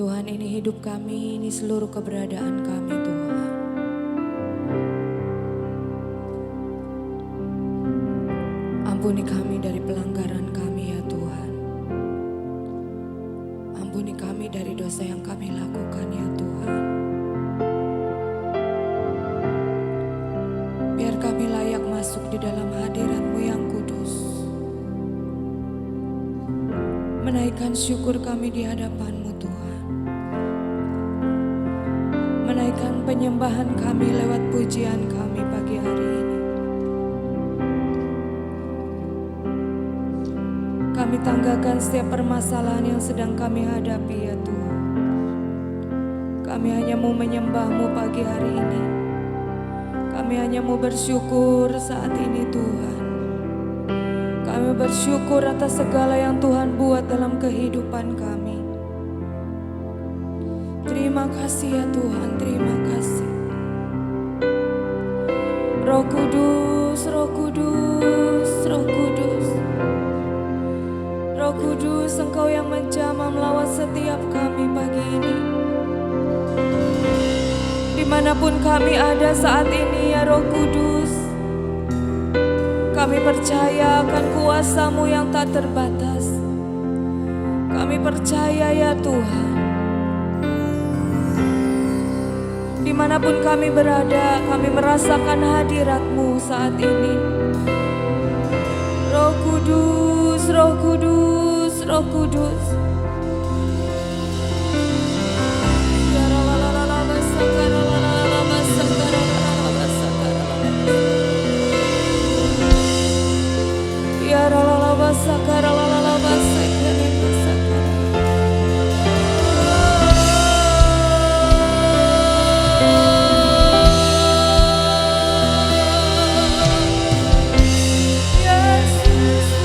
Tuhan, ini hidup kami, ini seluruh keberadaan kami Tuhan. Ampuni kami dari pelanggaran kami ya Tuhan. Ampuni kami dari dosa yang kami lakukan ya Tuhan. Biar kami layak masuk di dalam hadirat-Mu yang kudus. Menaikkan syukur kami di hadapan-Mu Tuhan. Menaikkan penyembahan kami lewat pujian kami pagi hari ini. Kami tanggakan setiap permasalahan yang sedang kami hadapi ya Tuhan. Kami hanya mau menyembah-Mu pagi hari ini. Kami hanya mau bersyukur saat ini Tuhan. Kami bersyukur atas segala yang Tuhan buat dalam kehidupan kami. Terima kasih ya Tuhan, terima kasih. Roh Kudus, Roh Kudus, Roh Kudus. Roh Kudus, Engkau yang menjamah melawat setiap kami pagi ini. Dimanapun kami ada saat ini ya Roh Kudus, kami percaya akan kuasa-Mu yang tak terbatas. Kami percaya ya Tuhan. Dimanapun kami berada, kami merasakan hadirat-Mu saat ini. Roh Kudus, Roh Kudus, Roh Kudus. Ya ralalaba sakara lalalaba sakara sakara. Yesus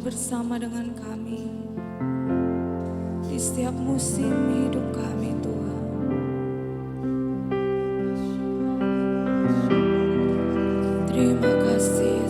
bersama dengan kami di setiap musim hidup kami Tuhan. Terima kasih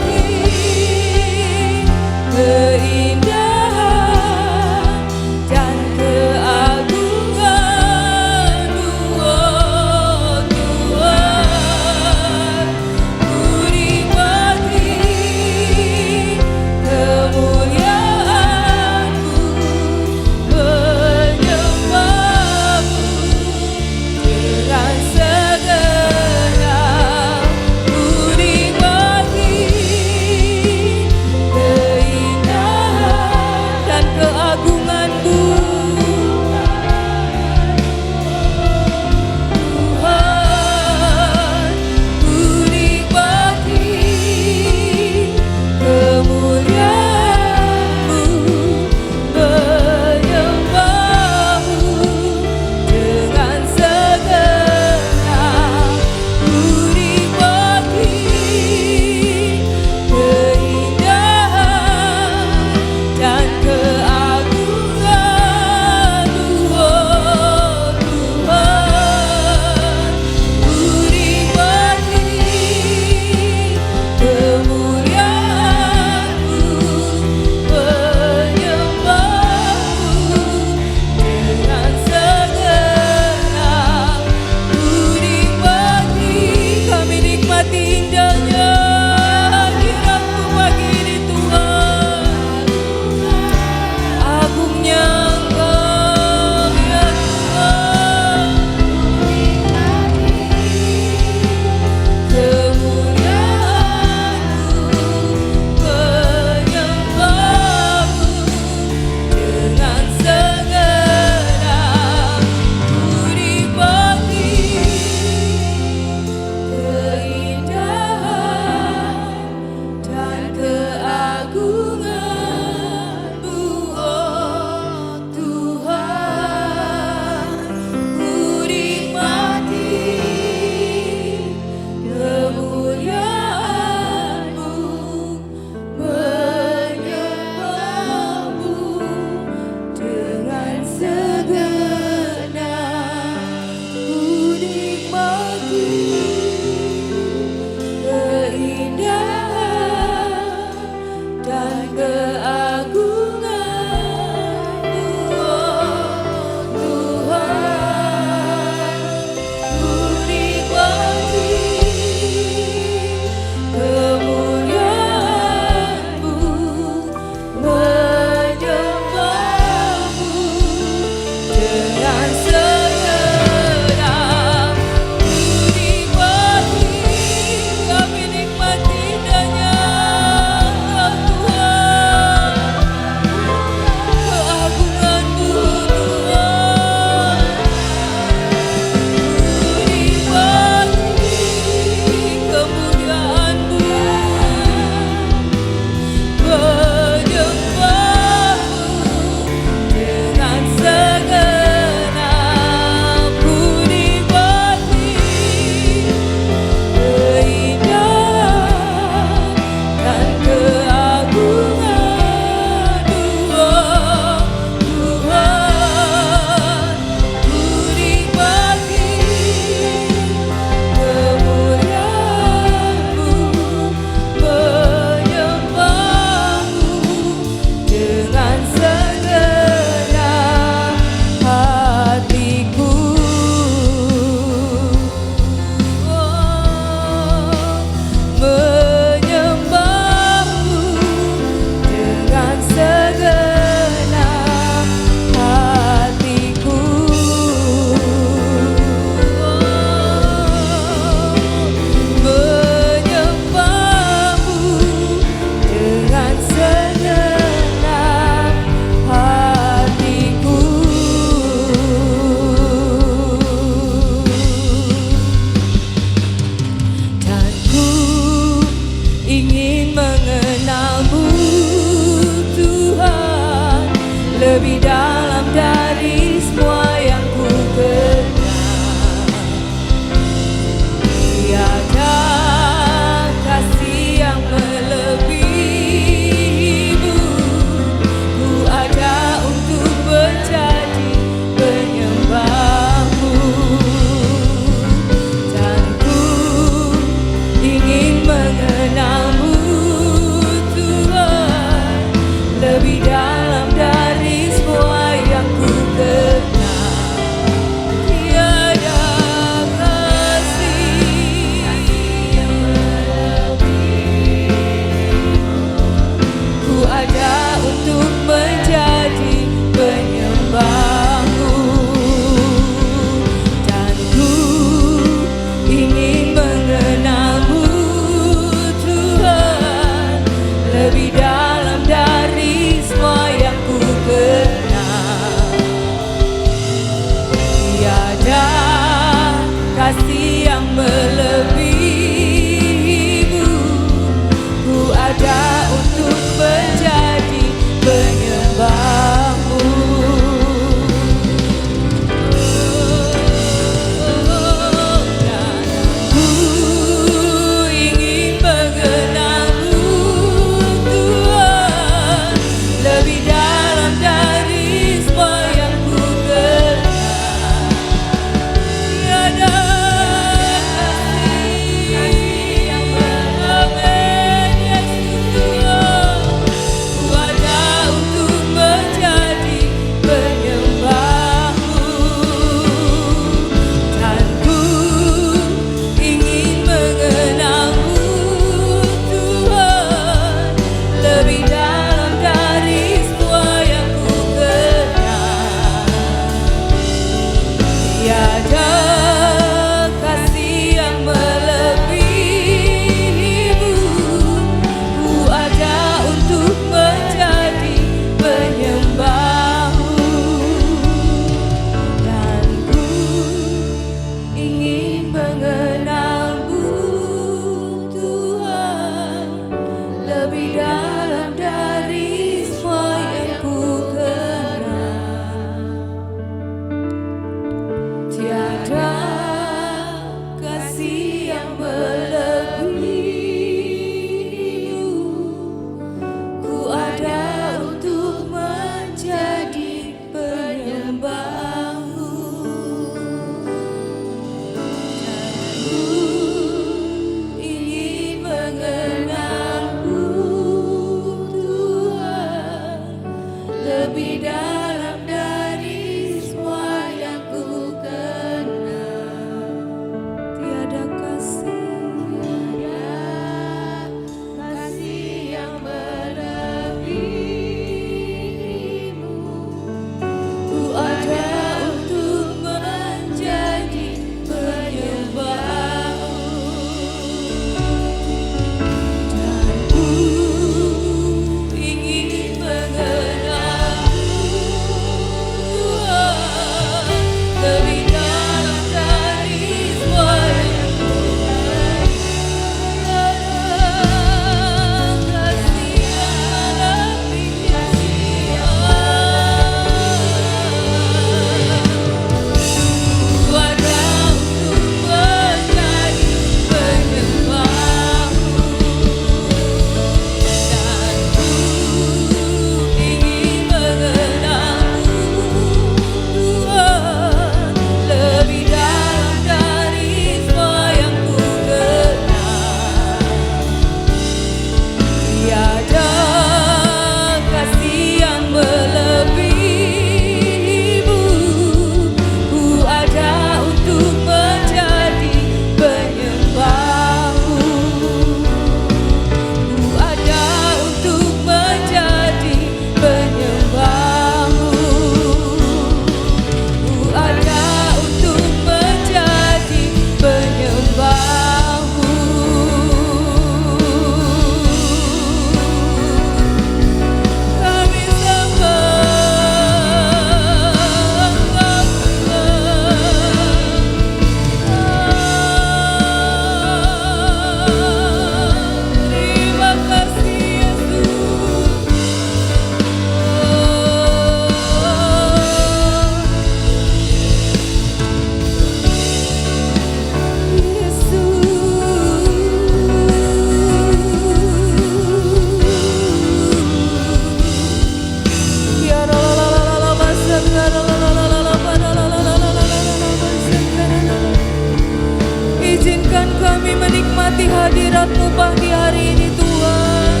menikmati hadirat-Mu pagi hari ini Tuhan.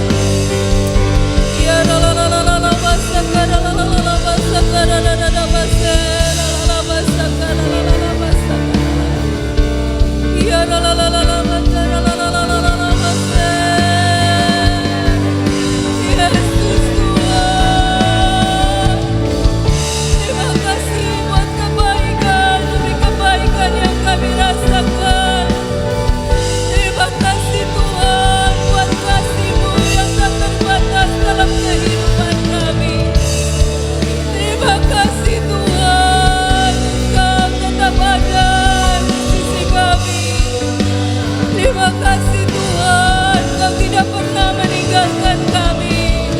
Ya la la la la la la basaka la la la la la basaka la la la la basaka la la la basaka la la la la basaka. Ya la la la la la basaka la la la la la la basaka. Yesus Tuhan, terima kasih buat kebaikan demi kebaikan yang kami rasakan. Terima kasih Tuhan buat kasih-Mu yang tak terbatas dalam kehidupan kami. Terima kasih Tuhan, Engkau tetap ada di sisi kami. Terima kasih Tuhan, Engkau tidak pernah meninggalkan kami.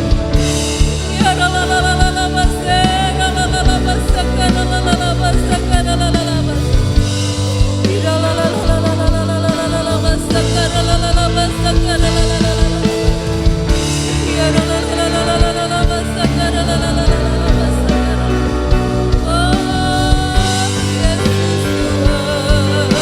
Ya la la la la la la basa, la la la la basaka, la la la la basaka, la la la la basaka. Ya la la la la la la la la la la basaka, la la la la basaka, la la la la la. Ya la la la la la la la la basaka, la la la la la la basaka. Oh Yesus Tuhan,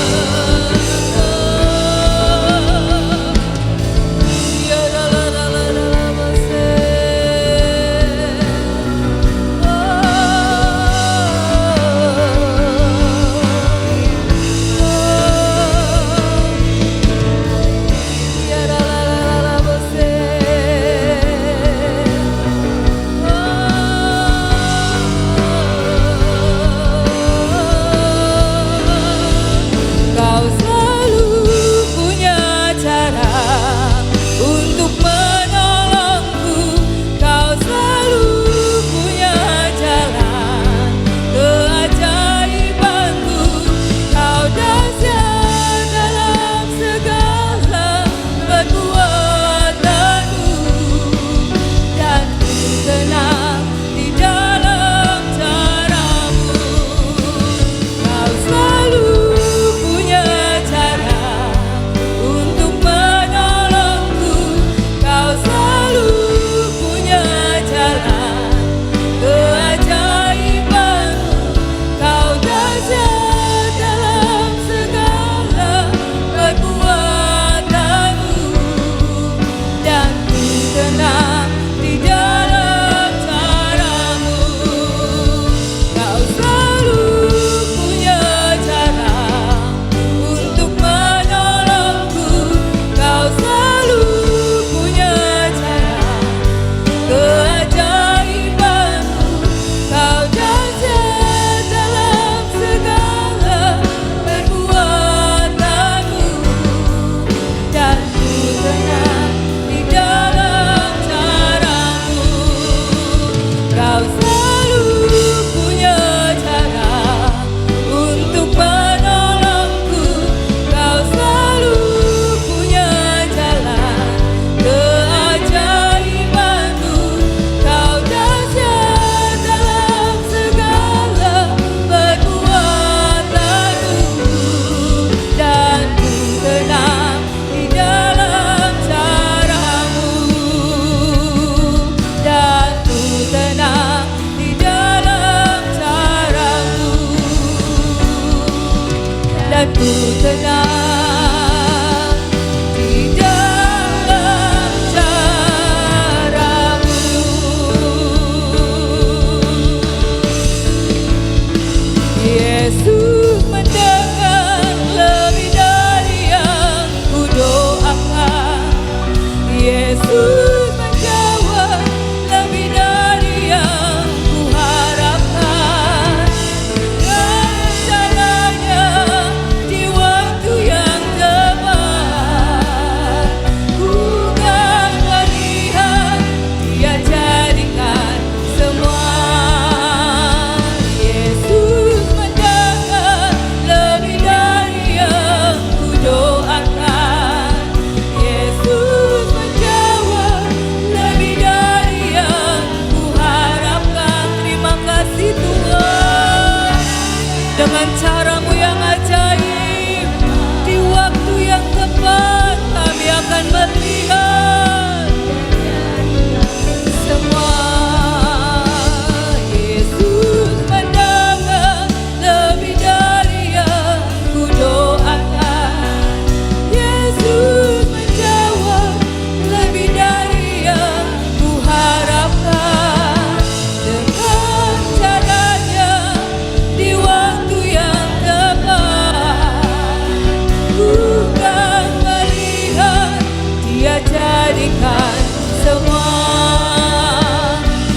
jadikan semua.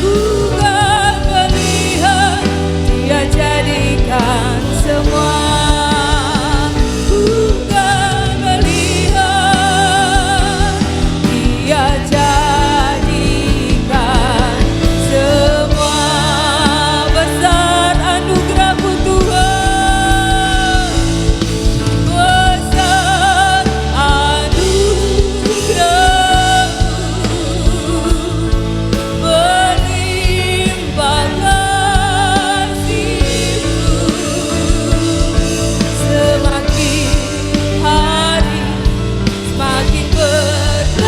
Bukan melihat, Dia jadikan semua. Bukan melihat, Dia jadikan semua. Besar anugerah-Mu Tuhan, besar anugerah-Mu, berlimpah kasih-Mu. Semakin hari semakin bertambah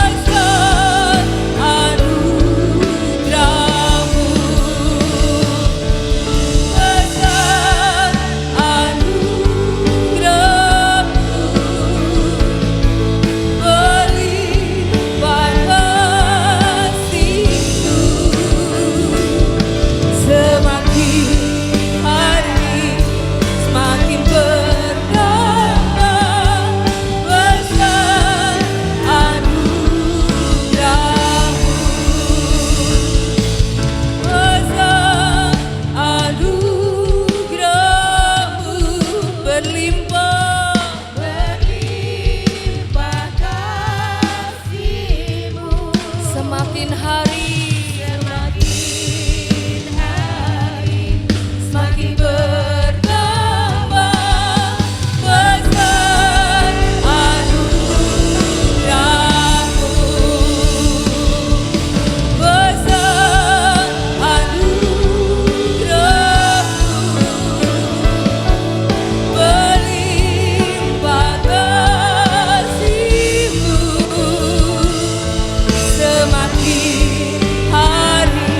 besar anugerah-Mu, besar anugerah-Mu, berlimpah kasih-Mu. Semakin hari semakin bertambah besar anugerah-Mu, besar anugerah-Mu, berlimpah kasih-Mu. Semakin hari semakin bertambah besar anugerah-Mu, besar anugerah-Mu, berlimpah kasih-Mu. Semakin hari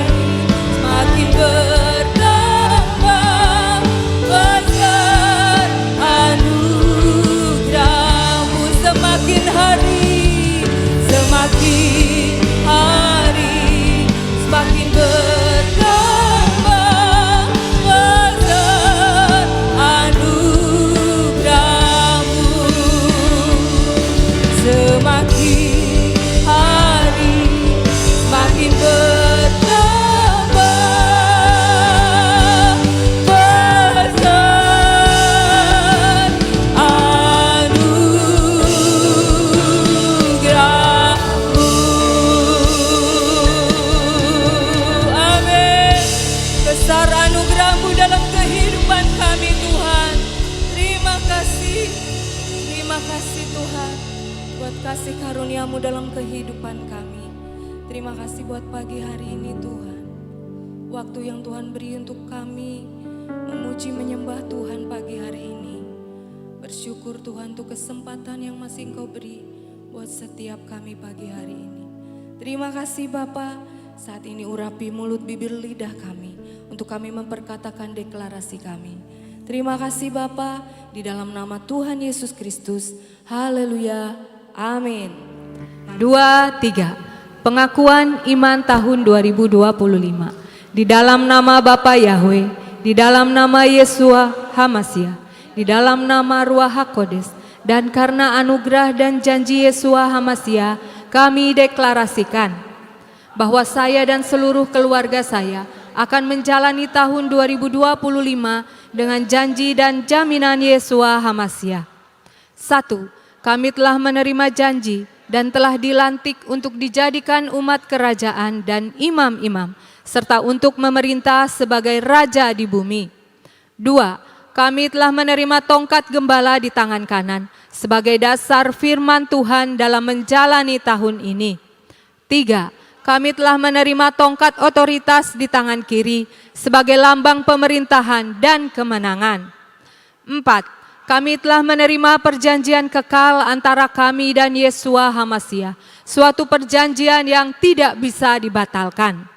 semakin bertambah besar anugerah-Mu. Semakin hari semakin bertambah besar anugerah-Mu. Semakin hari semakin bertambah besar anugerah-Mu. Amin. Besar anugerah-Mu dalam kehidupan kami Tuhan. Terima kasih Tuhan buat kasih karunia-Mu dalam kehidupan kami. Terima kasih buat pagi hari ini Tuhan. Waktu yang Tuhan beri untuk kami memuji menyembah Tuhan pagi hari ini. Bersyukur Tuhan untuk kesempatan yang masih Engkau beri buat setiap kami pagi hari ini. Terima kasih Bapa. Saat ini urapi mulut bibir lidah kami untuk kami memperkatakan deklarasi kami. Terima kasih Bapa, di dalam nama Tuhan Yesus Kristus. Haleluya. Amin. 2, 3. Pengakuan iman tahun 2025. Di dalam nama Bapa Yahweh, di dalam nama Yesua Hamasia, di dalam nama Ruach HaKodes, dan karena anugerah dan janji Yesua Hamasia, kami deklarasikan bahwa saya dan seluruh keluarga saya akan menjalani tahun 2025 dengan janji dan jaminan Yesua Hamasia. 1. Kami telah menerima janji dan telah dilantik untuk dijadikan umat kerajaan dan imam-imam, serta untuk memerintah sebagai raja di bumi. 2. Kami telah menerima tongkat gembala di tangan kanan sebagai dasar firman Tuhan dalam menjalani tahun ini. 3. Kami telah menerima tongkat otoritas di tangan kiri sebagai lambang pemerintahan dan kemenangan. 4. Kami telah menerima perjanjian kekal antara kami dan Yesua Hamasia, suatu perjanjian yang tidak bisa dibatalkan.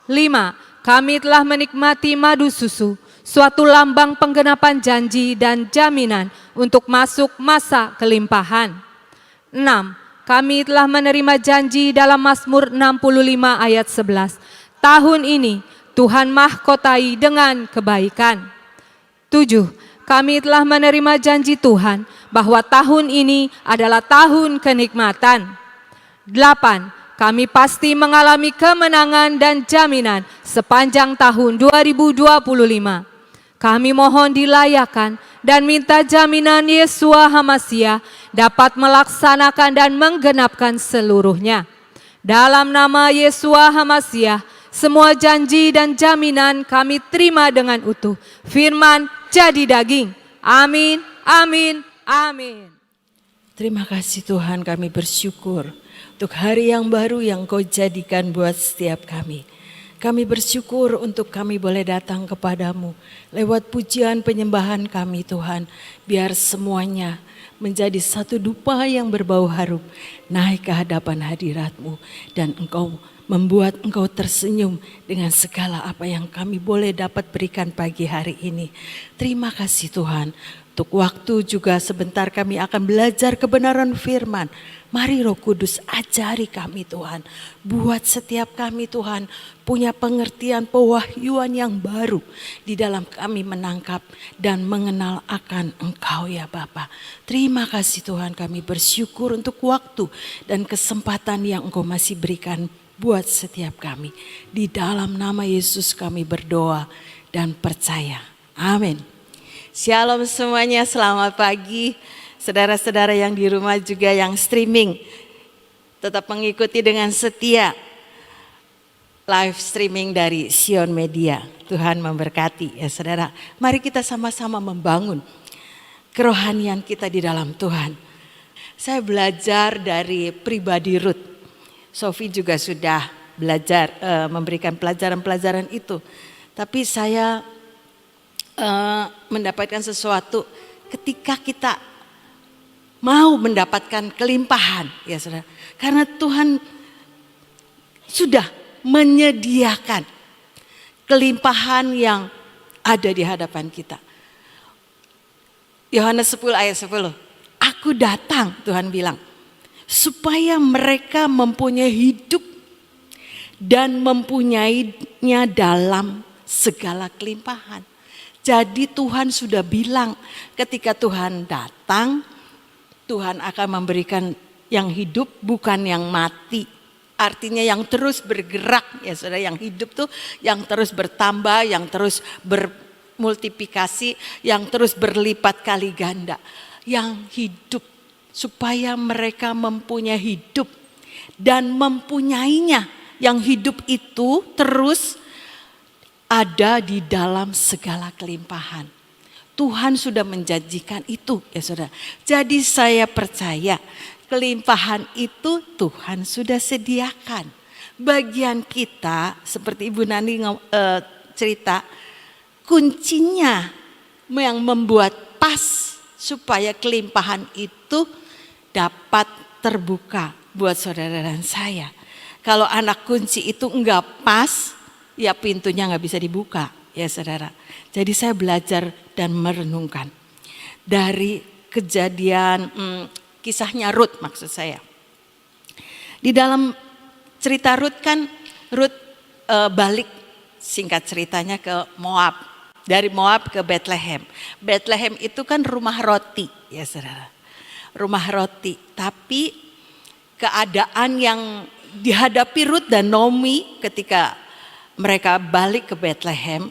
5. Kami telah menikmati madu susu, suatu lambang penggenapan janji dan jaminan untuk masuk masa kelimpahan. 6. Kami telah menerima janji dalam Mazmur 65 ayat 11. Tahun ini Tuhan mahkotai dengan kebaikan. 7. kami telah menerima janji Tuhan bahwa tahun ini adalah tahun kenikmatan. 8. Kami pasti mengalami kemenangan dan jaminan sepanjang tahun 2025. Kami mohon dilayakan dan minta jaminan Yesua Hamasia dapat melaksanakan dan menggenapkan seluruhnya. Dalam nama Yesua Hamasia, semua janji dan jaminan kami terima dengan utuh. Firman jadi daging. Amin, amin, amin. Terima kasih Tuhan, kami bersyukur untuk hari yang baru yang Kau jadikan buat setiap kami. Kami bersyukur untuk kami boleh datang kepadamu lewat pujian penyembahan kami Tuhan. Biar semuanya menjadi satu dupa yang berbau harum naik ke hadapan hadirat-Mu. Dan membuat Engkau tersenyum dengan segala apa yang kami boleh dapat berikan pagi hari ini. Terima kasih Tuhan. Untuk waktu juga sebentar kami akan belajar kebenaran firman. Mari Roh Kudus ajari kami Tuhan. Buat setiap kami Tuhan punya pengertian pewahyuan yang baru. Di dalam kami menangkap dan mengenal akan Engkau ya Bapa. Terima kasih Tuhan, kami bersyukur untuk waktu dan kesempatan yang Engkau masih berikan buat setiap kami. Di dalam nama Yesus kami berdoa dan percaya. Amin. Shalom semuanya, selamat pagi. Saudara-saudara yang di rumah juga yang streaming, tetap mengikuti dengan setia live streaming dari Sion Media. Tuhan memberkati ya saudara. Mari kita sama-sama membangun kerohanian kita di dalam Tuhan. Saya belajar dari pribadi Ruth. Sophie juga sudah belajar memberikan pelajaran-pelajaran itu. Tapi saya mendapatkan sesuatu ketika kita mau mendapatkan kelimpahan ya saudara. Karena Tuhan sudah menyediakan kelimpahan yang ada di hadapan kita. Yohanes 10 ayat 10. Aku datang, Tuhan bilang, supaya mereka mempunyai hidup dan mempunyainya dalam segala kelimpahan. Jadi Tuhan sudah bilang ketika Tuhan datang, Tuhan akan memberikan yang hidup bukan yang mati. Artinya yang terus bergerak ya saudara, yang hidup tuh yang terus bertambah, yang terus bermultiplikasi, yang terus berlipat kali ganda. Yang hidup supaya mereka mempunyai hidup dan mempunyainya. Yang hidup itu terus ada di dalam segala kelimpahan. Tuhan sudah menjanjikan itu ya saudara. Jadi saya percaya kelimpahan itu Tuhan sudah sediakan. Bagian kita seperti Ibu Nani cerita, kuncinya yang membuat pas supaya kelimpahan itu dapat terbuka buat saudara dan saya. Kalau anak kunci itu enggak pas, ya pintunya enggak bisa dibuka ya saudara. Jadi saya belajar dan merenungkan dari kejadian kisahnya Ruth maksud saya. Di dalam cerita Ruth kan Ruth balik singkat ceritanya ke Moab. Dari Moab ke Bethlehem. Bethlehem itu kan rumah roti ya saudara. Rumah roti. Tapi keadaan yang dihadapi Ruth dan Naomi ketika mereka balik ke Bethlehem.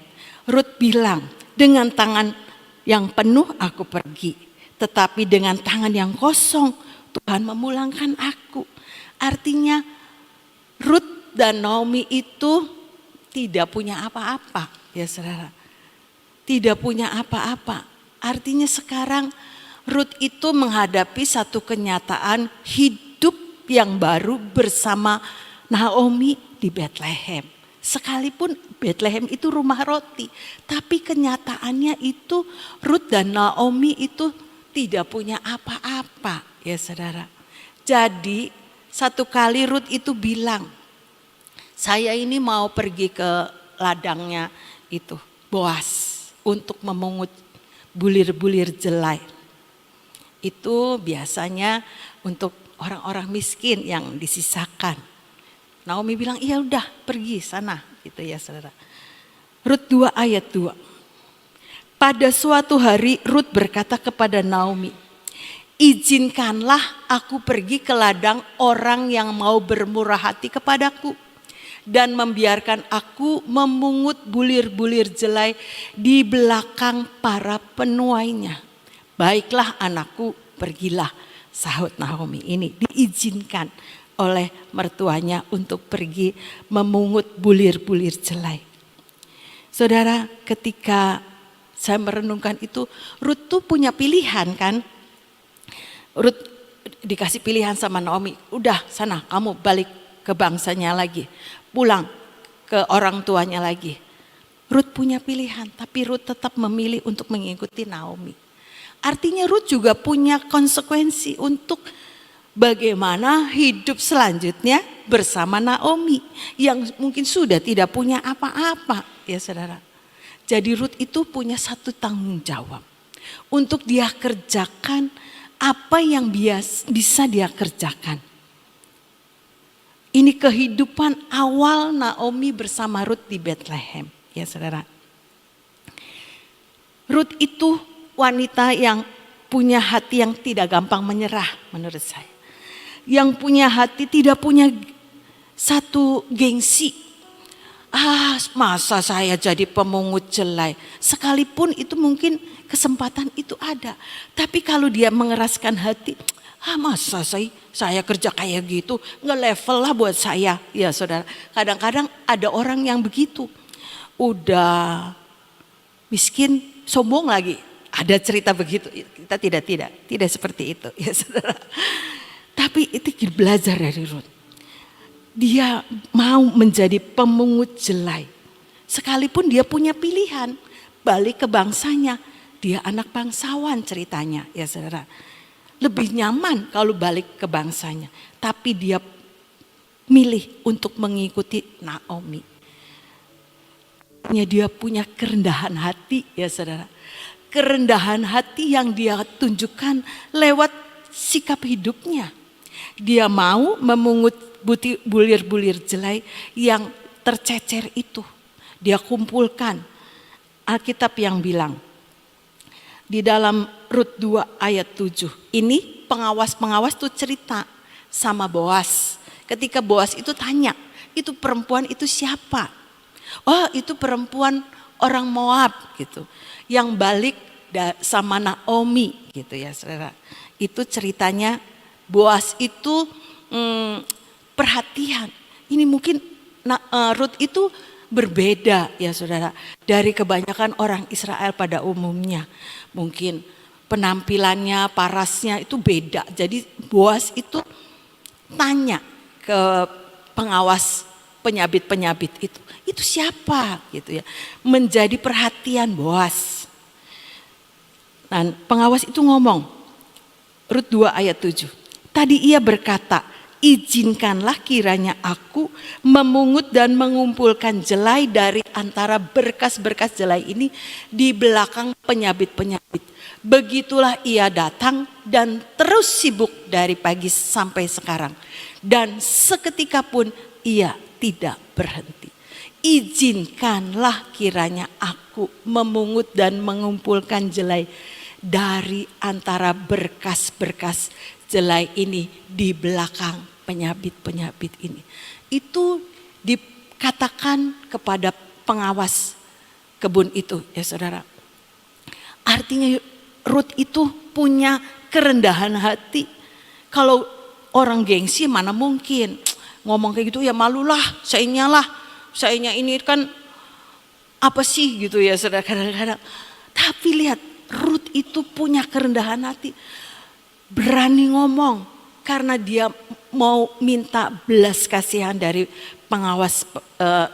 Ruth bilang, dengan tangan yang penuh aku pergi. Tetapi dengan tangan yang kosong Tuhan memulangkan aku. Artinya Ruth dan Naomi itu tidak punya apa-apa ya saudara. Tidak punya apa-apa. Artinya sekarang Ruth itu menghadapi satu kenyataan hidup yang baru bersama Naomi di Bethlehem. Sekalipun Bethlehem itu rumah roti, tapi kenyataannya itu Ruth dan Naomi itu tidak punya apa-apa ya saudara. Jadi satu kali Ruth itu bilang, saya ini mau pergi ke ladangnya itu Boas untuk memungut bulir-bulir jelai. Itu biasanya untuk orang-orang miskin yang disisakan. Naomi bilang, iya udah pergi sana gitu ya saudara. Rut 2 ayat 2. Pada suatu hari Rut berkata kepada Naomi, izinkanlah aku pergi ke ladang orang yang mau bermurah hati kepadaku dan membiarkan aku memungut bulir-bulir jelai di belakang para penuainya. Baiklah anakku, pergilah, sahut Naomi. Ini diizinkan oleh mertuanya untuk pergi memungut bulir-bulir jelai. Saudara, ketika saya merenungkan itu, Rut tuh punya pilihan kan. Rut dikasih pilihan sama Naomi, udah sana kamu balik ke bangsanya lagi, pulang ke orang tuanya lagi. Rut punya pilihan, tapi Rut tetap memilih untuk mengikuti Naomi. Artinya Rut juga punya konsekuensi untuk bagaimana hidup selanjutnya bersama Naomi yang mungkin sudah tidak punya apa-apa, ya saudara. Jadi Rut itu punya satu tanggung jawab untuk dia kerjakan apa yang bisa dia kerjakan. Ini kehidupan awal Naomi bersama Rut di Bethlehem, ya saudara. Rut itu wanita yang punya hati yang tidak gampang menyerah menurut saya. Yang punya hati tidak punya satu gengsi. Masa saya jadi pemungut jelai. Sekalipun itu mungkin kesempatan itu ada. Tapi kalau dia mengeraskan hati, masa saya kerja kayak gitu, nggak level lah buat saya. Ya saudara, kadang-kadang ada orang yang begitu. Udah miskin, sombong lagi. Ada cerita begitu, kita tidak seperti itu ya saudara. Tapi itu belajar dari Rut. Dia mau menjadi pemungut jelai. Sekalipun dia punya pilihan, balik ke bangsanya. Dia anak bangsawan ceritanya ya saudara. Lebih nyaman kalau balik ke bangsanya. Tapi dia milih untuk mengikuti Naomi. Dia punya kerendahan hati ya saudara. Kerendahan hati yang dia tunjukkan lewat sikap hidupnya. Dia mau memungut bulir-bulir jelai yang tercecer itu. Dia kumpulkan. Alkitab yang bilang di dalam Rut 2 ayat 7. Ini pengawas-pengawas tuh cerita sama Boas. Ketika Boas itu tanya, itu perempuan itu siapa? Oh, itu perempuan orang Moab gitu. Yang balik sama Naomi gitu ya saudara. Itu ceritanya Boas itu perhatian. Ini mungkin Rut itu berbeda ya saudara. Dari kebanyakan orang Israel pada umumnya. Mungkin penampilannya, parasnya itu beda. Jadi Boas itu tanya ke pengawas penyabit-penyabit itu. Itu siapa gitu ya. Menjadi perhatian Boas. Dan pengawas itu ngomong, Rut 2 ayat 7. Tadi ia berkata, izinkanlah kiranya aku memungut dan mengumpulkan jelai dari antara berkas-berkas jelai ini di belakang penyabit-penyabit. Begitulah ia datang dan terus sibuk dari pagi sampai sekarang. Dan seketika pun ia tidak berhenti. Izinkanlah kiranya aku memungut dan mengumpulkan jelai dari antara berkas-berkas jelai ini di belakang penyabit-penyabit ini. Itu dikatakan kepada pengawas kebun itu ya saudara. Artinya Rut itu punya kerendahan hati. Kalau orang gengsi mana mungkin ngomong kayak gitu, ya malulah, sayanya ini kan apa sih gitu ya saudara kadang-kadang. Tapi lihat Rut itu punya kerendahan hati. Berani ngomong karena dia mau minta belas kasihan dari pengawas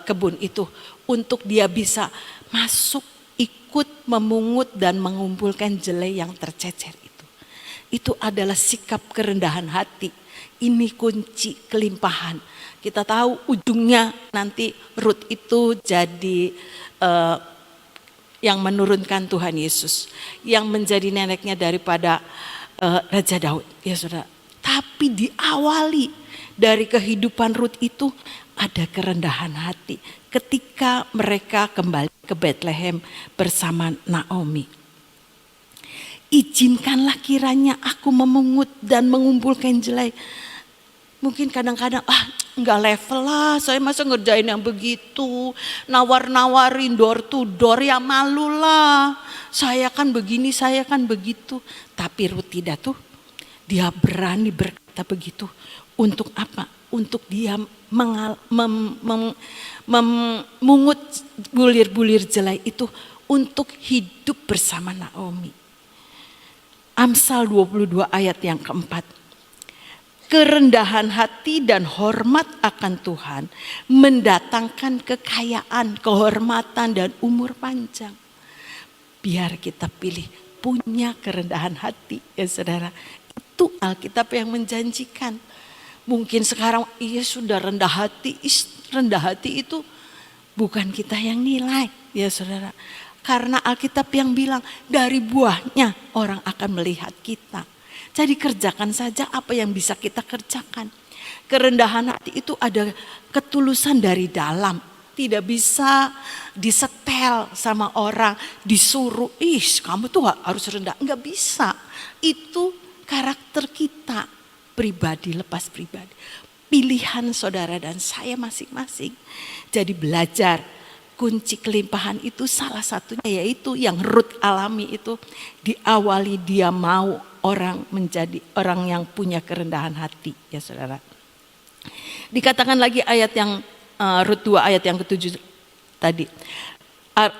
kebun itu untuk dia bisa masuk ikut memungut dan mengumpulkan jelai yang tercecer itu. Itu adalah sikap kerendahan hati. Ini kunci kelimpahan. Kita tahu ujungnya nanti Rut itu jadi yang menurunkan Tuhan Yesus, yang menjadi neneknya daripada Raja Daud, ya saudara. Tapi diawali dari kehidupan Rut itu ada kerendahan hati ketika mereka kembali ke Bethlehem bersama Naomi. Izinkanlah kiranya aku memungut dan mengumpulkan jelai. Mungkin kadang-kadang enggak level lah, saya masa ngerjain yang begitu, nawar-nawarin door to door, ya malu lah. Saya kan begini, saya kan begitu. Tapi Rut tidak tuh, dia berani berkata begitu. Untuk apa? Untuk dia memungut bulir-bulir jelai itu untuk hidup bersama Naomi. Amsal 22 ayat yang keempat. Kerendahan hati dan hormat akan Tuhan mendatangkan kekayaan, kehormatan dan umur panjang. Biar kita pilih punya kerendahan hati ya saudara. Itu Alkitab yang menjanjikan. Mungkin sekarang sudah rendah hati. Rendah hati itu bukan kita yang nilai ya saudara. Karena Alkitab yang bilang dari buahnya orang akan melihat kita. Jadi kerjakan saja apa yang bisa kita kerjakan. Kerendahan hati itu ada ketulusan dari dalam. Tidak bisa disetel sama orang, disuruh, kamu tuh harus rendah. Enggak bisa. Itu karakter kita pribadi, lepas pribadi. Pilihan saudara dan saya masing-masing. Jadi belajar. Kunci kelimpahan itu salah satunya yaitu yang Rut alami itu diawali dia mau orang menjadi orang yang punya kerendahan hati ya saudara. Dikatakan lagi ayat yang Rut 2 ayat yang ke-7 tadi.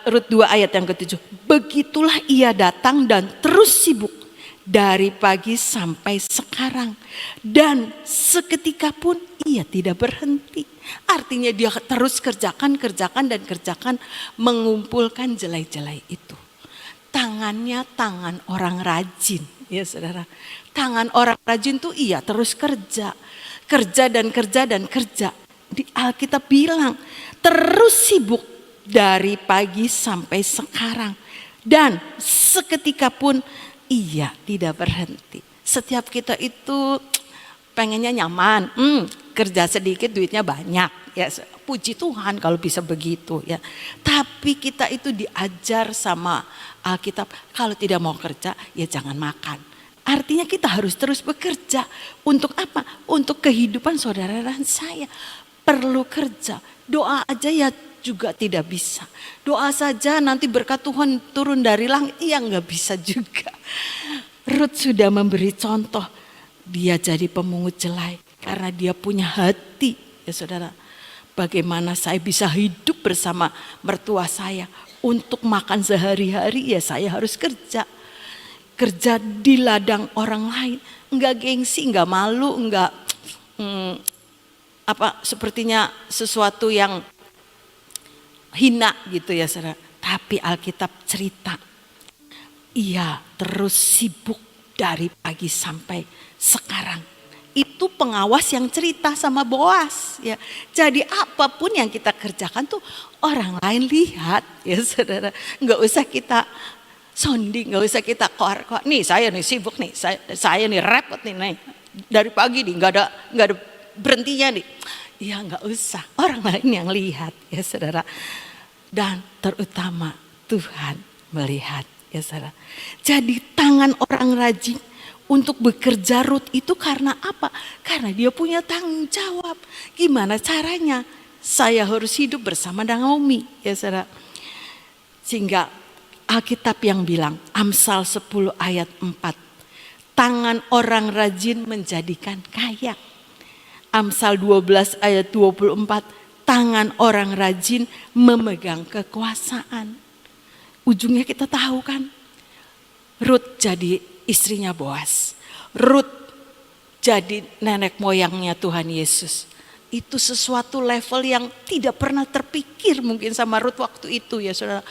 Rut 2 ayat yang ke-7. Begitulah ia datang dan terus sibuk dari pagi sampai sekarang. Dan seketika pun ia tidak berhenti. Artinya dia terus kerjakan mengumpulkan jelai-jelai itu. Tangannya tangan orang rajin ya saudara. Tangan orang rajin tuh terus kerja. Kerja dan kerja. Di Alkitab bilang terus sibuk dari pagi sampai sekarang. Dan seketika pun ia tidak berhenti. Setiap kita itu pengennya nyaman, kerja sedikit duitnya banyak. Ya, puji Tuhan kalau bisa begitu ya. Tapi kita itu diajar sama Alkitab kalau tidak mau kerja ya jangan makan. Artinya kita harus terus bekerja. Untuk apa? Untuk kehidupan saudara dan saya. Perlu kerja. Doa aja ya juga tidak bisa. Doa saja nanti berkat Tuhan turun dari langit. Ya nggak bisa juga. Rut sudah memberi contoh. Dia jadi pemungut jelai. Karena dia punya hati. Ya saudara. Bagaimana saya bisa hidup bersama mertua saya. Untuk makan sehari-hari ya saya harus kerja. Kerja di ladang orang lain. Enggak gengsi, enggak malu, enggak sepertinya sesuatu yang hina gitu ya saudara. Tapi Alkitab cerita. Ia terus sibuk dari pagi sampai sekarang. Itu pengawas yang cerita sama Boas ya. Jadi apapun yang kita kerjakan tuh orang lain lihat ya saudara. Enggak usah kita sounding, enggak usah kita koar-koar. Nih saya nih sibuk nih, saya nih repot nih. Dari pagi nih enggak ada berhentinya nih. Ya enggak usah, orang lain yang lihat ya saudara. Dan terutama Tuhan melihat ya saudara. Jadi tangan orang rajin untuk bekerja Rut itu karena apa? Karena dia punya tanggung jawab. Gimana caranya? Saya harus hidup bersama Naomi ya saudara. Sehingga Alkitab yang bilang Amsal 10 ayat 4. Tangan orang rajin menjadikan kaya. Amsal 12 ayat 24. Tangan orang rajin memegang kekuasaan. Ujungnya kita tahu kan. Rut jadi istrinya Boas. Rut jadi nenek moyangnya Tuhan Yesus. Itu sesuatu level yang tidak pernah terpikir mungkin sama Rut waktu itu ya saudara.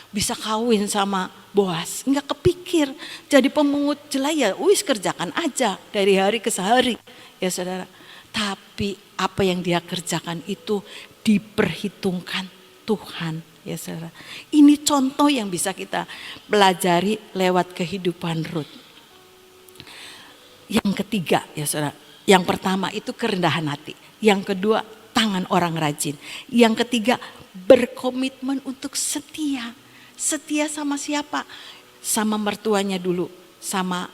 Bisa kawin sama Boas. Enggak kepikir. Jadi pemungut jelai ya kerjakan aja dari hari ke sehari ya saudara. Tapi apa yang dia kerjakan itu diperhitungkan Tuhan ya saudara. Ini contoh yang bisa kita pelajari lewat kehidupan Rut. Yang ketiga ya saudara, Yang pertama itu kerendahan hati. Yang kedua tangan orang rajin. Yang ketiga berkomitmen untuk setia. Setia sama siapa? Sama mertuanya dulu. Sama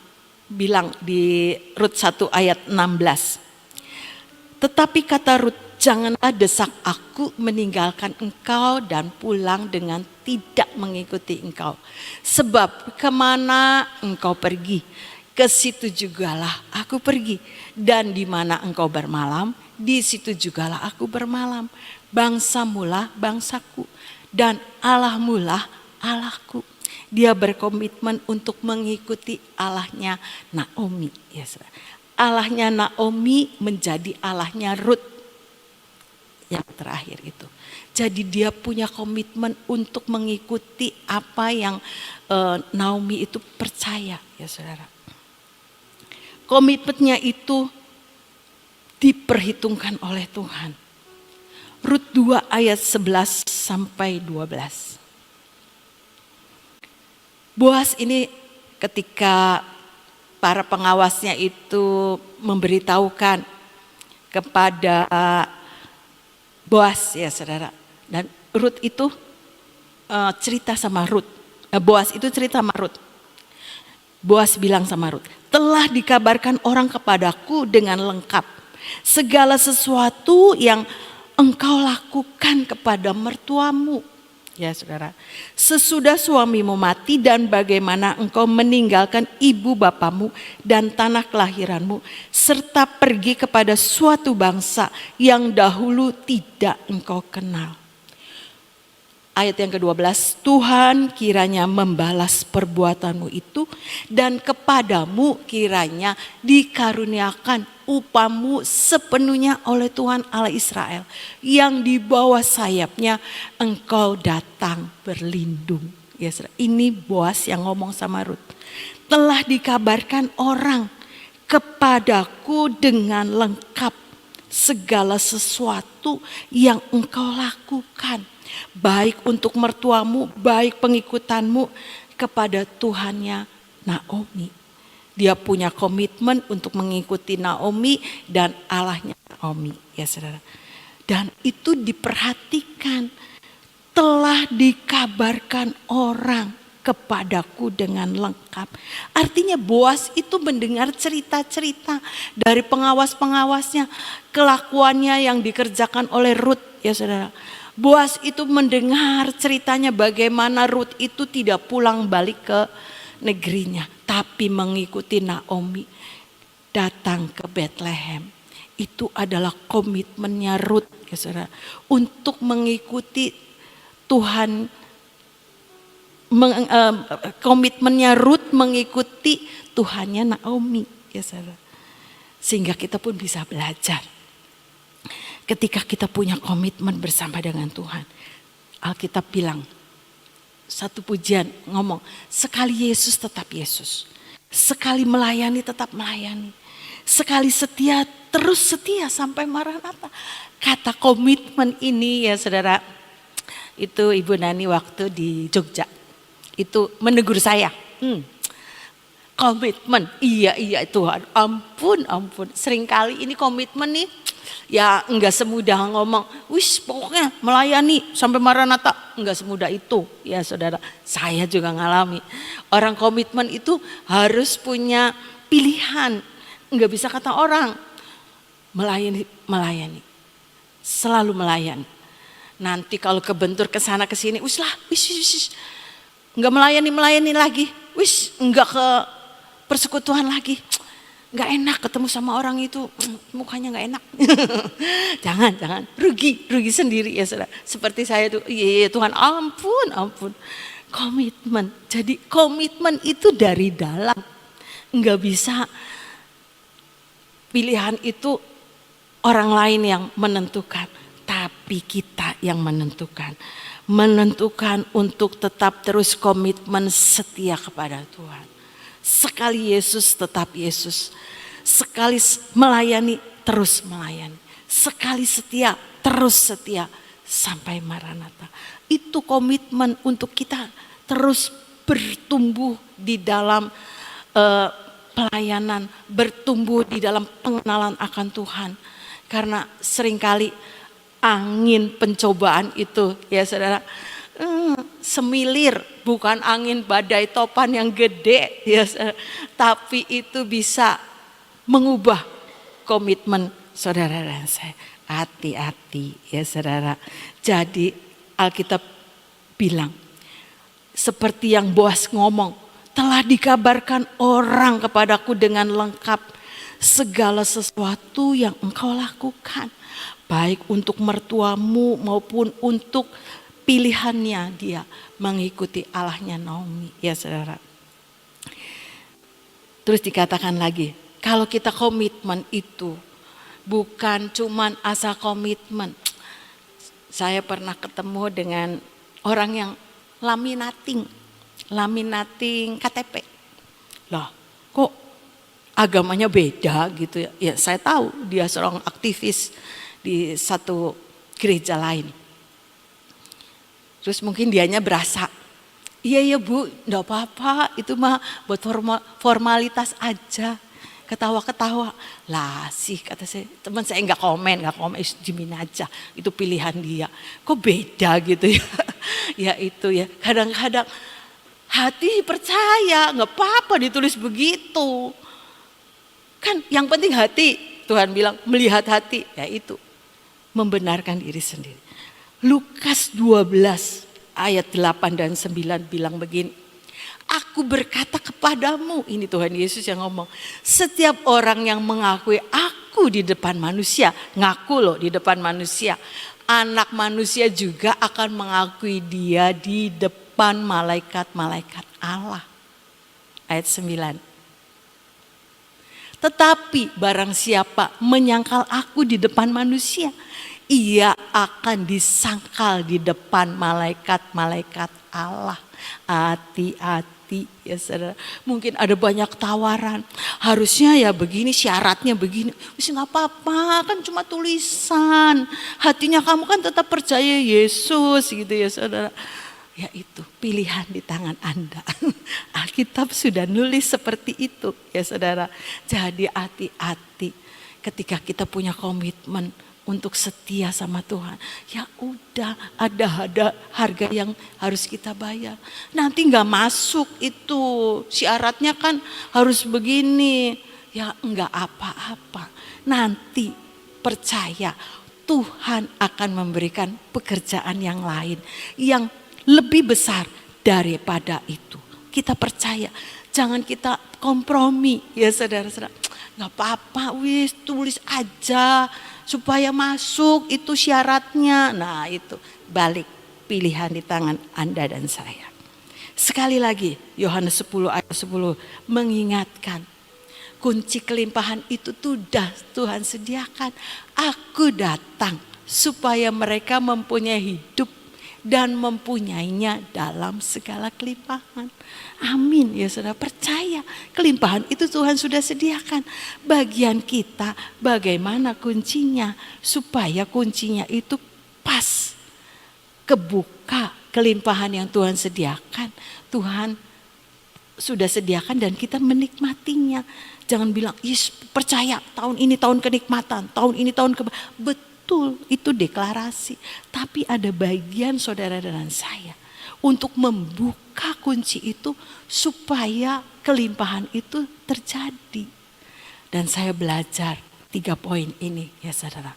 bilang di Rut 1 ayat 16. Tetapi kata Rut, janganlah desak aku meninggalkan engkau dan pulang dengan tidak mengikuti engkau. Sebab kemana engkau pergi, ke situ jugalah aku pergi. Dan di mana engkau bermalam, di situ jugalah aku bermalam. Bangsamulah bangsaku dan Allahmulah Allahku. Dia berkomitmen untuk mengikuti Allahnya Naomi. Ya, Allahnya Naomi menjadi Allahnya Rut yang terakhir itu. Jadi dia punya komitmen untuk mengikuti apa yang Naomi itu percaya, ya saudara. Komitmennya itu diperhitungkan oleh Tuhan. Rut 2 ayat 11 sampai 12. Boas ini ketika para pengawasnya itu memberitahukan kepada Boas, ya saudara. Dan Rut itu cerita sama Rut. Boas itu cerita sama Rut. Boas bilang sama Rut, telah dikabarkan orang kepadaku dengan lengkap segala sesuatu yang engkau lakukan kepada mertuamu. Ya saudara, sesudah suamimu mati dan bagaimana engkau meninggalkan ibu bapamu dan tanah kelahiranmu serta pergi kepada suatu bangsa yang dahulu tidak engkau kenal. Ayat yang ke-12, Tuhan kiranya membalas perbuatanmu itu dan kepadamu kiranya dikaruniakan upamu sepenuhnya oleh Tuhan Allah Israel yang di bawah sayapnya engkau datang berlindung. Ya, ini Boas yang ngomong sama Rut. Telah dikabarkan orang kepadaku dengan lengkap segala sesuatu yang engkau lakukan. Baik untuk mertuamu, baik pengikutanmu kepada Tuhannya Naomi. Dia punya komitmen untuk mengikuti Naomi dan Allahnya Naomi, ya saudara. Dan itu diperhatikan, telah dikabarkan orang kepadaku dengan lengkap. Artinya Boas itu mendengar cerita-cerita dari pengawas-pengawasnya, kelakuannya yang dikerjakan oleh Rut, ya saudara. Boas itu mendengar ceritanya bagaimana Rut itu tidak pulang balik ke negerinya, tapi mengikuti Naomi datang ke Bethlehem. Itu adalah komitmennya Rut, ya saudara, untuk mengikuti Tuhan. Komitmennya Rut mengikuti Tuhannya Naomi, ya saudara. Sehingga kita pun bisa belajar. Ketika kita punya komitmen bersama dengan Tuhan. Alkitab bilang, satu pujian ngomong, sekali Yesus tetap Yesus. Sekali melayani tetap melayani. Sekali setia terus setia sampai Maranatha. Kata komitmen ini ya saudara, itu Ibu Nani waktu di Jogja. Itu menegur saya. Komitmen, iya Tuhan, ampun. Seringkali ini komitmen nih, ya enggak semudah ngomong, wis pokoknya melayani sampai Maranatha, enggak semudah itu ya saudara. Saya juga ngalami. Orang komitmen itu harus punya pilihan, enggak bisa kata orang melayani, selalu melayani. Nanti kalau kebentur ke sana ke sini, wis enggak melayani lagi, wis enggak ke persekutuan lagi. Gak enak ketemu sama orang itu, mukanya gak enak. Jangan, rugi sendiri ya saudara. Seperti saya tuh, iya Tuhan ampun. Komitmen, jadi komitmen itu dari dalam. Gak bisa pilihan itu orang lain yang menentukan, tapi kita yang menentukan. Menentukan untuk tetap terus komitmen setia kepada Tuhan. Sekali Yesus tetap Yesus. Sekali melayani terus melayani. Sekali setia terus setia sampai Maranatha. Itu komitmen untuk kita terus bertumbuh di dalam pelayanan, bertumbuh di dalam pengenalan akan Tuhan. Karena seringkali angin pencobaan itu ya saudara, semilir, bukan angin badai topan yang gede ya saudara, tapi itu bisa mengubah komitmen saudara dan saya. Hati-hati ya saudara. Jadi Alkitab bilang, seperti yang Boas ngomong, telah dikabarkan orang kepadaku dengan lengkap segala sesuatu yang engkau lakukan, baik untuk mertuamu maupun untuk pilihannya dia mengikuti Allahnya Naomi ya saudara. Terus dikatakan lagi, kalau kita komitmen itu bukan cuman asal komitmen. Saya pernah ketemu dengan orang yang laminating KTP. Lah, kok agamanya beda gitu ya? Ya saya tahu dia seorang aktivis di satu gereja lain. Terus mungkin dianya berasa, iya bu, enggak apa-apa, itu mah buat formalitas aja. Ketawa-ketawa, lah sih kata saya, teman saya nggak komen, dimin aja, itu pilihan dia. Kok beda gitu ya? Ya itu ya, kadang-kadang hati percaya, nggak apa-apa ditulis begitu. Kan yang penting hati, Tuhan bilang melihat hati, ya itu membenarkan diri sendiri. Lukas 12 ayat 8 dan 9 bilang begini. Aku berkata kepadamu, ini Tuhan Yesus yang ngomong, setiap orang yang mengakui aku di depan manusia, ngaku loh di depan manusia, anak manusia juga akan mengakui dia di depan malaikat-malaikat Allah. Ayat 9. Tetapi barang siapa menyangkal aku di depan manusia, ia akan disangkal di depan malaikat-malaikat Allah. Hati-hati ya saudara. Mungkin ada banyak tawaran. Harusnya ya begini, syaratnya begini. Bisa nggak apa-apa, kan cuma tulisan. Hatinya kamu kan tetap percaya Yesus gitu ya saudara. Ya itu pilihan di tangan Anda. Alkitab sudah nulis seperti itu ya saudara. Jadi hati-hati ketika kita punya komitmen untuk setia sama Tuhan. Ya udah, ada harga yang harus kita bayar. Nanti nggak masuk itu, syaratnya kan harus begini. Ya enggak apa-apa. Nanti percaya Tuhan akan memberikan pekerjaan yang lain yang lebih besar daripada itu. Kita percaya, jangan kita kompromi ya saudara-saudara. Nggak apa-apa, wis tulis aja supaya masuk, itu syaratnya. Nah itu balik, pilihan di tangan Anda dan saya. Sekali lagi Yohanes 10 ayat 10 mengingatkan, kunci kelimpahan itu sudah Tuhan sediakan. Aku datang supaya mereka mempunyai hidup dan mempunyainya dalam segala kelimpahan. Amin ya saudara, percaya kelimpahan itu Tuhan sudah sediakan. Bagian kita bagaimana kuncinya, supaya kuncinya itu pas kebuka kelimpahan yang Tuhan sediakan. Tuhan sudah sediakan dan kita menikmatinya. Jangan bilang, yes, percaya tahun ini tahun kenikmatan, tahun ini tahun betul, itu deklarasi. Tapi ada bagian saudara dan saya untuk membuka kunci itu supaya kelimpahan itu terjadi. Dan saya belajar 3 poin ini ya saudara.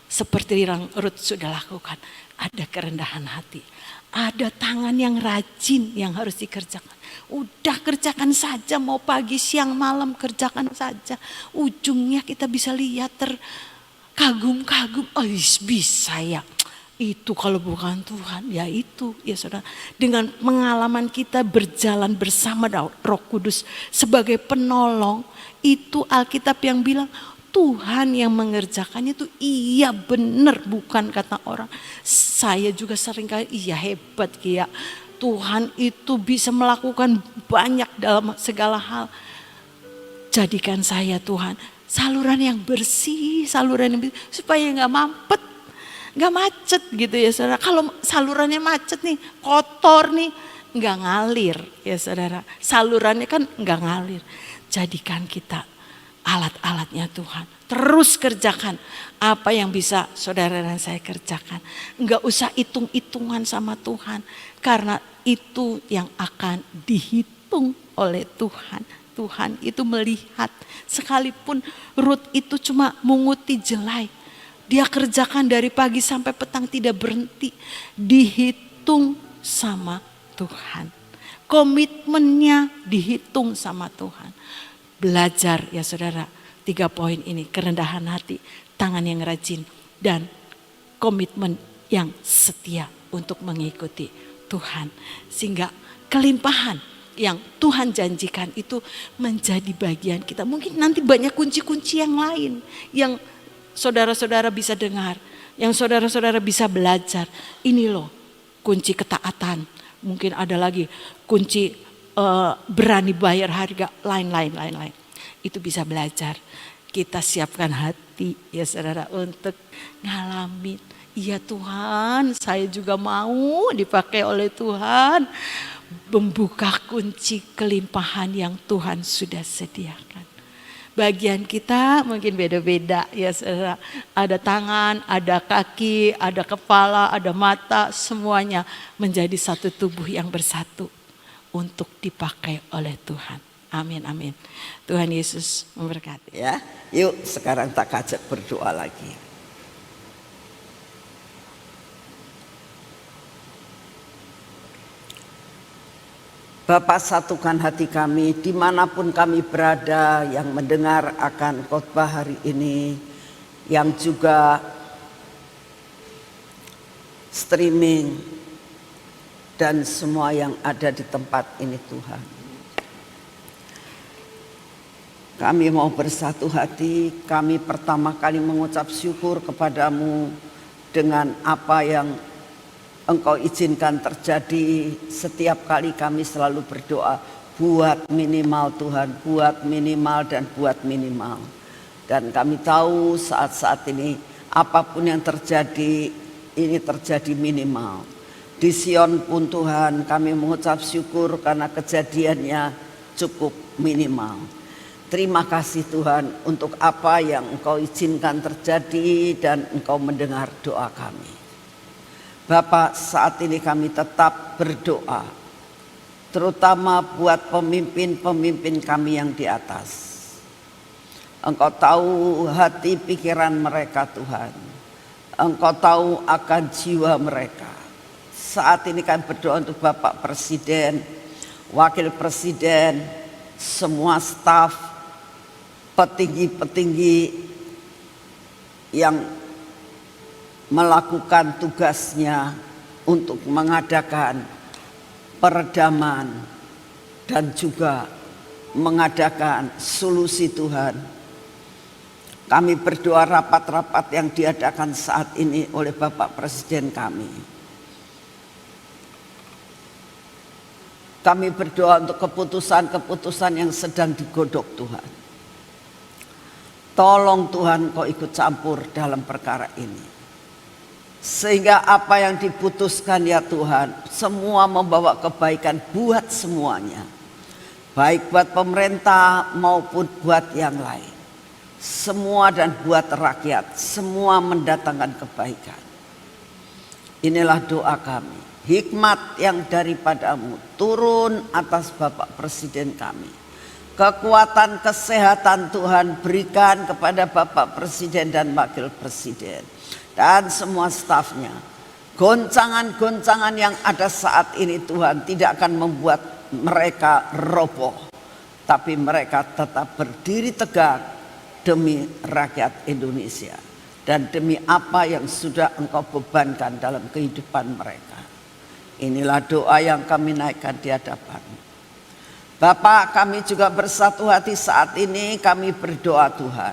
Seperti yang Ruth sudah lakukan, ada kerendahan hati. Ada tangan yang rajin yang harus dikerjakan. Udah kerjakan saja, mau pagi, siang, malam kerjakan saja. Ujungnya kita bisa lihat terkagum-kagum, oh bisa ya. Itu kalau bukan Tuhan, ya itu ya saudara. Dengan pengalaman kita berjalan bersama Roh Kudus sebagai penolong, itu Alkitab yang bilang Tuhan yang mengerjakannya itu iya benar, bukan kata orang. Saya juga seringkali iya hebat ya. Tuhan itu bisa melakukan banyak dalam segala hal. Jadikan saya Tuhan saluran yang bersih, saluran yang bersih, supaya nggak mampet. Gak macet gitu ya saudara. Kalau salurannya macet nih, kotor nih, gak ngalir ya saudara. Salurannya kan gak ngalir. jadikan kita alat-alatnya Tuhan. Terus kerjakan apa yang bisa saudara dan saya kerjakan. Enggak usah hitung-hitungan sama Tuhan. Karena itu yang akan dihitung oleh Tuhan. Tuhan itu melihat. Sekalipun Rut itu cuma menguti jelai. Dia kerjakan dari pagi sampai petang tidak berhenti. Dihitung sama Tuhan. Komitmennya dihitung sama Tuhan. Belajar ya saudara. 3 poin ini, kerendahan hati, tangan yang rajin, dan komitmen yang setia untuk mengikuti Tuhan. Sehingga kelimpahan yang Tuhan janjikan itu menjadi bagian kita. Mungkin nanti banyak kunci-kunci yang lain yang saudara-saudara bisa dengar, yang saudara-saudara bisa belajar. Ini loh kunci ketaatan. Mungkin ada lagi kunci berani bayar harga, lain-lain. Itu bisa belajar. Kita siapkan hati ya saudara untuk ngalamin. Iya Tuhan, saya juga mau dipakai oleh Tuhan. Membuka kunci kelimpahan yang Tuhan sudah sediakan. Bagian kita mungkin beda-beda ya saudara. Ada tangan, ada kaki, ada kepala, ada mata. Semuanya menjadi satu tubuh yang bersatu untuk dipakai oleh Tuhan. Amin, amin. Tuhan Yesus memberkati. Ya, yuk sekarang tak ajak berdoa lagi. Bapa, satukan hati kami dimanapun kami berada yang mendengar akan khotbah hari ini, yang juga streaming dan semua yang ada di tempat ini Tuhan. Kami mau bersatu hati, kami pertama kali mengucap syukur kepadamu dengan apa yang Engkau izinkan terjadi. Setiap kali kami selalu berdoa, buat minimal Tuhan, buat minimal dan buat minimal. Dan kami tahu saat-saat ini apapun yang terjadi, ini terjadi minimal. Di Sion pun Tuhan kami mengucap syukur karena kejadiannya cukup minimal. Terima kasih Tuhan untuk apa yang Engkau izinkan terjadi dan Engkau mendengar doa kami. Bapa, saat ini kami tetap berdoa, terutama buat pemimpin-pemimpin kami yang di atas. Engkau tahu hati pikiran mereka Tuhan. Engkau tahu akan jiwa mereka. Saat ini kami berdoa untuk Bapak Presiden, Wakil Presiden, semua staf, petinggi-petinggi yang melakukan tugasnya untuk mengadakan peredaman dan juga mengadakan solusi Tuhan. Kami berdoa rapat-rapat yang diadakan saat ini oleh Bapak Presiden kami. Kami berdoa untuk keputusan-keputusan yang sedang digodok Tuhan. Tolong Tuhan Kau ikut campur dalam perkara ini. Sehingga apa yang diputuskan ya Tuhan, semua membawa kebaikan buat semuanya. Baik buat pemerintah maupun buat yang lain. Semua dan buat rakyat, semua mendatangkan kebaikan. Inilah doa kami. Hikmat yang daripadamu turun atas Bapak Presiden kami. Kekuatan kesehatan Tuhan berikan kepada Bapak Presiden dan Wakil Presiden dan semua stafnya. Goncangan-goncangan yang ada saat ini Tuhan tidak akan membuat mereka roboh, tapi mereka tetap berdiri tegak demi rakyat Indonesia dan demi apa yang sudah Engkau bebankan dalam kehidupan mereka. Inilah doa yang kami naikkan di hadapan. Bapak, kami juga bersatu hati saat ini, kami berdoa Tuhan.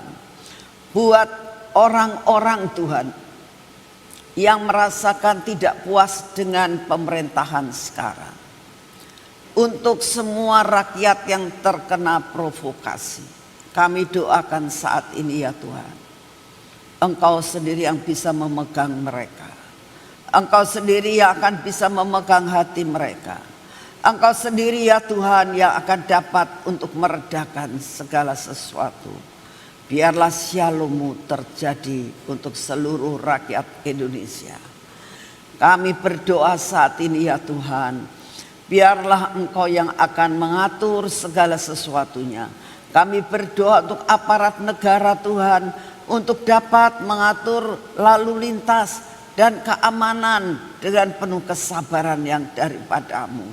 Buat orang-orang Tuhan yang merasakan tidak puas dengan pemerintahan sekarang. Untuk semua rakyat yang terkena provokasi, kami doakan saat ini ya Tuhan. Engkau sendiri yang bisa memegang mereka. Engkau sendiri yang akan bisa memegang hati mereka. Engkau sendiri ya Tuhan yang akan dapat untuk meredakan segala sesuatu. Biarlah shalom-Mu terjadi untuk seluruh rakyat Indonesia. Kami berdoa saat ini ya Tuhan, biarlah Engkau yang akan mengatur segala sesuatunya. Kami berdoa untuk aparat negara Tuhan, untuk dapat mengatur lalu lintas dan keamanan dengan penuh kesabaran yang daripada-Mu.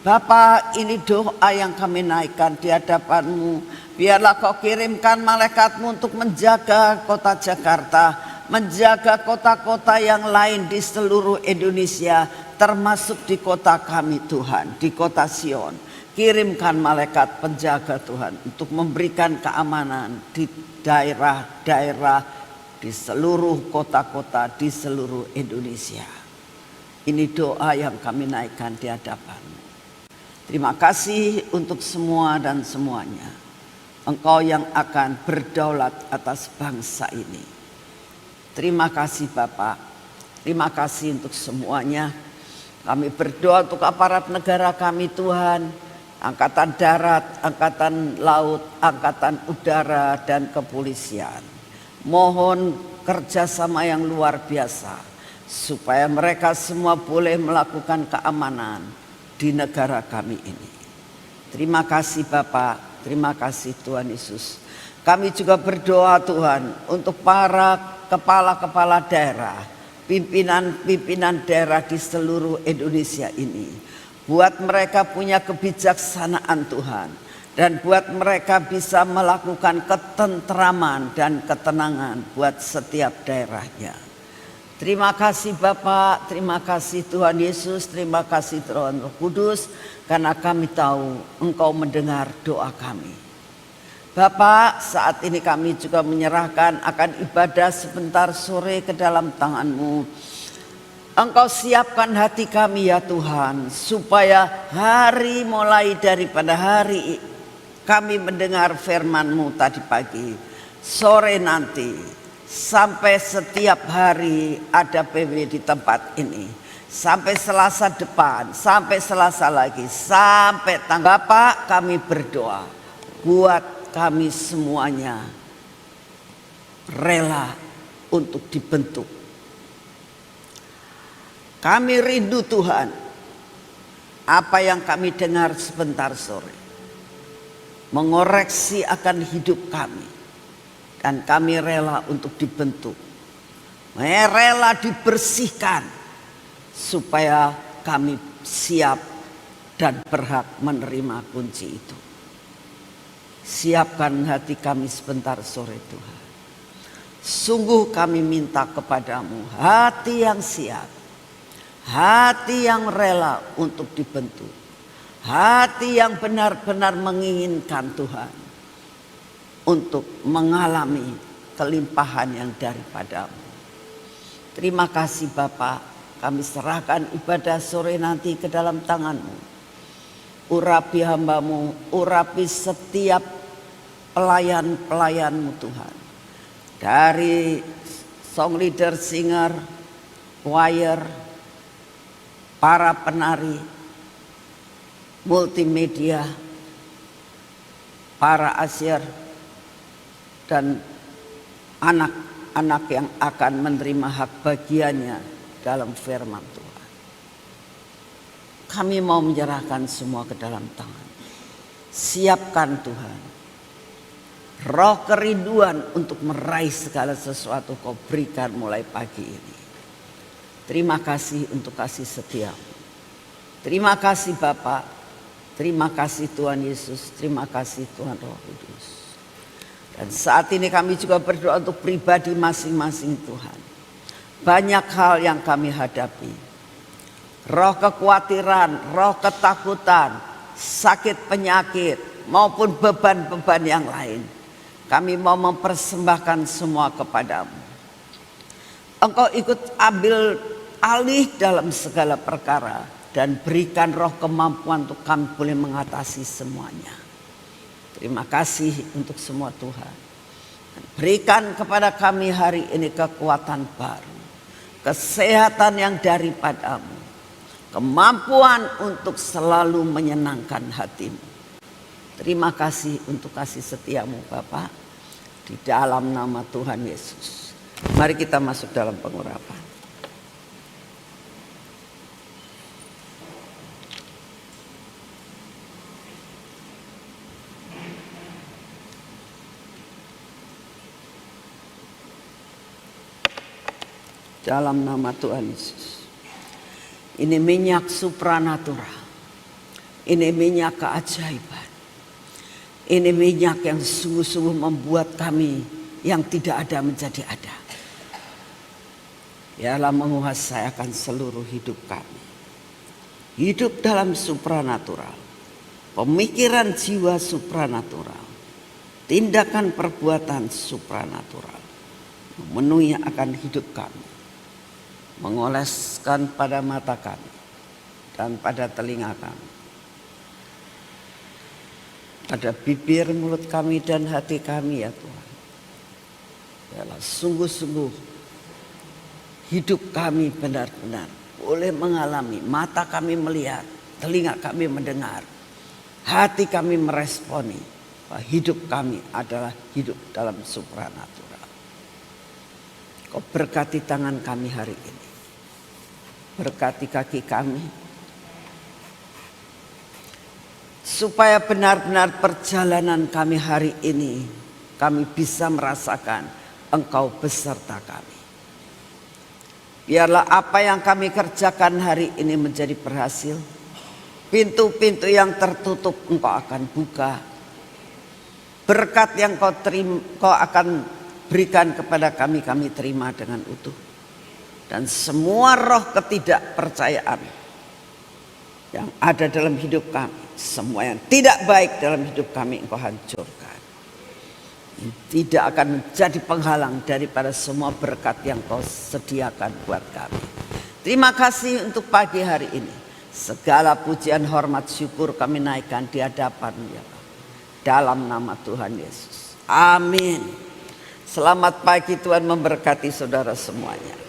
Bapa, ini doa yang kami naikkan di hadapan-Mu. Biarlah Kau kirimkan malaikat-Mu untuk menjaga kota Jakarta, menjaga kota-kota yang lain di seluruh Indonesia, termasuk di kota kami Tuhan, di kota Sion. Kirimkan malaikat penjaga Tuhan untuk memberikan keamanan di daerah-daerah, di seluruh kota-kota di seluruh Indonesia. Ini doa yang kami naikkan di hadapan-Mu. Terima kasih untuk semua dan semuanya. Engkau yang akan berdaulat atas bangsa ini. Terima kasih Bapak. Terima kasih untuk semuanya. Kami berdoa untuk aparat negara kami Tuhan. Angkatan darat, angkatan laut, angkatan udara dan kepolisian. Mohon kerjasama yang luar biasa. Supaya mereka semua boleh melakukan keamanan di negara kami ini. Terima kasih Bapak, terima kasih Tuhan Yesus. Kami juga berdoa Tuhan untuk para kepala-kepala daerah, pimpinan-pimpinan daerah di seluruh Indonesia ini. Buat mereka punya kebijaksanaan Tuhan, dan buat mereka bisa melakukan ketentraman dan ketenangan buat setiap daerahnya. Terima kasih Bapak, terima kasih Tuhan Yesus, terima kasih Tuhan Roh Kudus, karena kami tahu Engkau mendengar doa kami. Bapak, saat ini kami juga menyerahkan akan ibadah sebentar sore ke dalam tangan-Mu. Engkau siapkan hati kami ya Tuhan, supaya hari mulai daripada hari kami mendengar firman-Mu tadi pagi, sore nanti, sampai setiap hari ada PW di tempat ini. Sampai Selasa depan, sampai Selasa lagi, sampai tanggal. Bapak, kami berdoa buat kami semuanya rela untuk dibentuk. Kami rindu Tuhan apa yang kami dengar sebentar sore, mengoreksi akan hidup kami. Dan kami rela untuk dibentuk, rela dibersihkan, supaya kami siap dan berhak menerima kunci itu. Siapkan hati kami sebentar sore Tuhan. Sungguh kami minta kepadamu hati yang siap, hati yang rela untuk dibentuk, hati yang benar-benar menginginkan Tuhan untuk mengalami kelimpahan yang daripada-Mu. Terima kasih Bapak, kami serahkan ibadah sore nanti ke dalam tangan-Mu. Urapi hamba-Mu, urapi setiap pelayan-pelayan-Mu Tuhan. Dari song leader, singer, choir, para penari, multimedia, para asyir, dan anak-anak yang akan menerima hak bagiannya dalam firman Tuhan. Kami mau menyerahkan semua ke dalam tangan. Siapkan Tuhan roh kerinduan untuk meraih segala sesuatu Kau berikan mulai pagi ini. Terima kasih untuk kasih setia-Mu. Terima kasih Bapak, terima kasih Tuhan Yesus, terima kasih Tuhan Roh Kudus. Dan saat ini kami juga berdoa untuk pribadi masing-masing Tuhan. Banyak hal yang kami hadapi. Roh kekhawatiran, roh ketakutan, sakit penyakit, maupun beban-beban yang lain. Kami mau mempersembahkan semua kepadamu. Engkau ikut ambil alih dalam segala perkara. Dan berikan roh kemampuan untuk kami boleh mengatasi semuanya. Terima kasih untuk semua Tuhan. Berikan kepada kami hari ini kekuatan baru, kesehatan yang daripada-Mu, kemampuan untuk selalu menyenangkan hatimu. Terima kasih untuk kasih setiamu Bapa, di dalam nama Tuhan Yesus. Mari kita masuk dalam pengurapan. Dalam nama Tuhan Yesus. Ini minyak supranatural. Ini minyak keajaiban. Ini minyak yang sungguh-sungguh membuat kami yang tidak ada menjadi ada. Ialah menguasai akan seluruh hidup kami. Hidup dalam supranatural. Pemikiran jiwa supranatural. Tindakan perbuatan supranatural. Memenuhi akan hidup kami. Mengoleskan pada mata kami dan pada telinga kami, pada bibir, mulut kami dan hati kami ya Tuhan. Yalah sungguh-sungguh hidup kami benar-benar boleh mengalami, mata kami melihat, telinga kami mendengar, hati kami meresponi bahwa hidup kami adalah hidup dalam supranatural. Kau berkati tangan kami hari ini. Berkati kaki kami, supaya benar-benar perjalanan kami hari ini, kami bisa merasakan Engkau beserta kami. Biarlah apa yang kami kerjakan hari ini menjadi berhasil. Pintu-pintu yang tertutup Engkau akan buka. Berkat yang Kau akan berikan kepada kami, kami terima dengan utuh. Dan semua roh ketidakpercayaan yang ada dalam hidup kami, semua yang tidak baik dalam hidup kami Engkau hancurkan. Tidak akan menjadi penghalang daripada semua berkat yang Kau sediakan buat kami. Terima kasih untuk pagi hari ini. Segala pujian, hormat, syukur kami naikkan di hadapan ya Pak. Dalam nama Tuhan Yesus. Amin. Selamat pagi, Tuhan memberkati saudara semuanya.